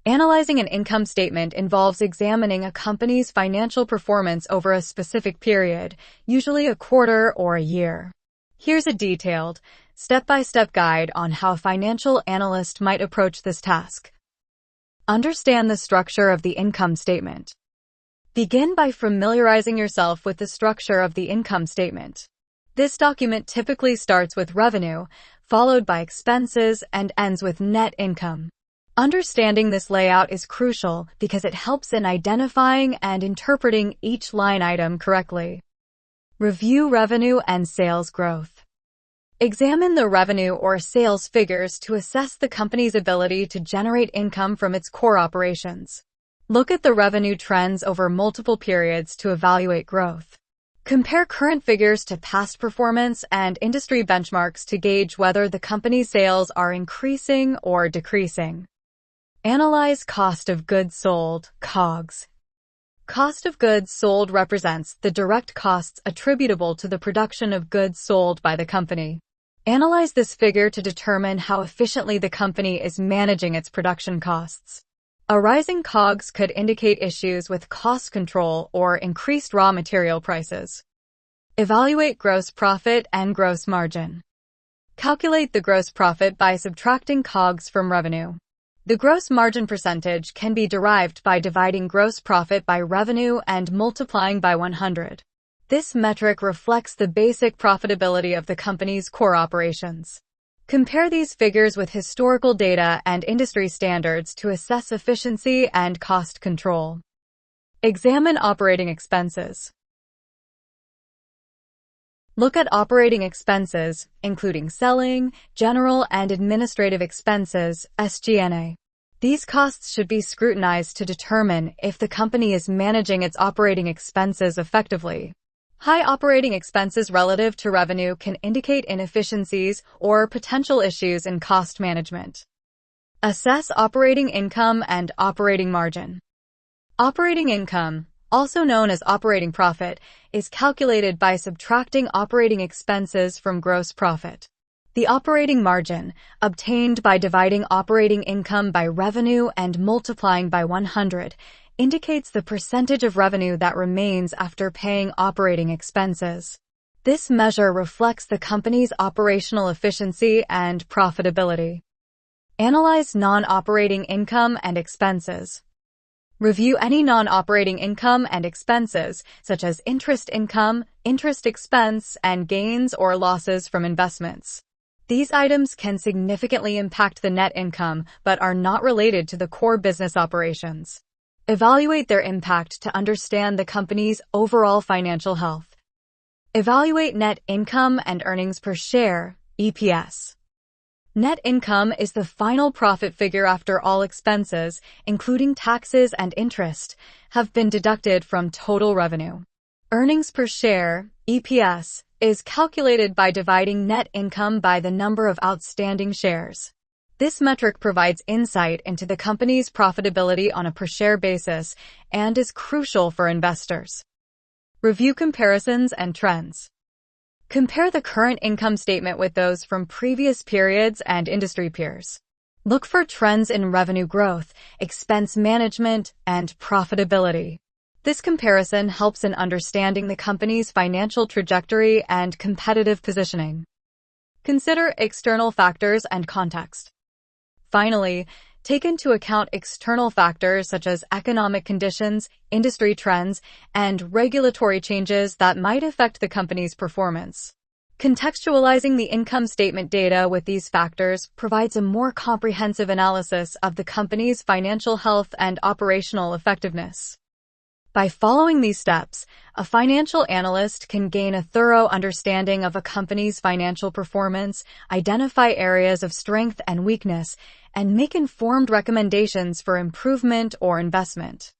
Analyzing an income statement involves examining a company's financial performance over a specific period, usually a quarter or a year. Here's a detailed, step-by-step guide on how a financial analyst might approach this task. Understand the structure of the income statement. Begin by familiarizing yourself with the structure of the income statement. This document typically starts with revenue, followed by expenses, and ends with net income. Understanding this layout is crucial because it helps in identifying and interpreting each line item correctly. Review revenue and sales growth. Examine the revenue or sales figures to assess the company's ability to generate income from its core operations. Look at the revenue trends over multiple periods to evaluate growth. Compare current figures to past performance and industry benchmarks to gauge whether the company's sales are increasing or decreasing. Analyze cost of goods sold, COGS. Cost of goods sold represents the direct costs attributable to the production of goods sold by the company. Analyze this figure to determine how efficiently the company is managing its production costs. A rising COGS could indicate issues with cost control or increased raw material prices. Evaluate gross profit and gross margin. Calculate the gross profit by subtracting COGS from revenue. The gross margin percentage can be derived by dividing gross profit by revenue and multiplying by 100. This metric reflects the basic profitability of the company's core operations. Compare these figures with historical data and industry standards to assess efficiency and cost control. Examine operating expenses. Look at operating expenses, including selling, general, and administrative expenses, SG&A. These costs should be scrutinized to determine if the company is managing its operating expenses effectively. High operating expenses relative to revenue can indicate inefficiencies or potential issues in cost management. Assess operating income and operating margin. Operating income, also known as operating profit, is calculated by subtracting operating expenses from gross profit. The operating margin, obtained by dividing operating income by revenue and multiplying by 100, indicates the percentage of revenue that remains after paying operating expenses. This measure reflects the company's operational efficiency and profitability. Analyze non-operating income and expenses. Review any non-operating income and expenses, such as interest income, interest expense, and gains or losses from investments. These items can significantly impact the net income but are not related to the core business operations. Evaluate their impact to understand the company's overall financial health. Evaluate net income and earnings per share, EPS. Net income is the final profit figure after all expenses, including taxes and interest, have been deducted from total revenue. Earnings per share, EPS, is calculated by dividing net income by the number of outstanding shares. This metric provides insight into the company's profitability on a per-share basis and is crucial for investors. Review comparisons and trends. Compare the current income statement with those from previous periods and industry peers. Look for trends in revenue growth, expense management, and profitability. This comparison helps in understanding the company's financial trajectory and competitive positioning. Consider external factors and context. Finally, take into account external factors such as economic conditions, industry trends, and regulatory changes that might affect the company's performance. Contextualizing the income statement data with these factors provides a more comprehensive analysis of the company's financial health and operational effectiveness. By following these steps, a financial analyst can gain a thorough understanding of a company's financial performance, identify areas of strength and weakness, and make informed recommendations for improvement or investment.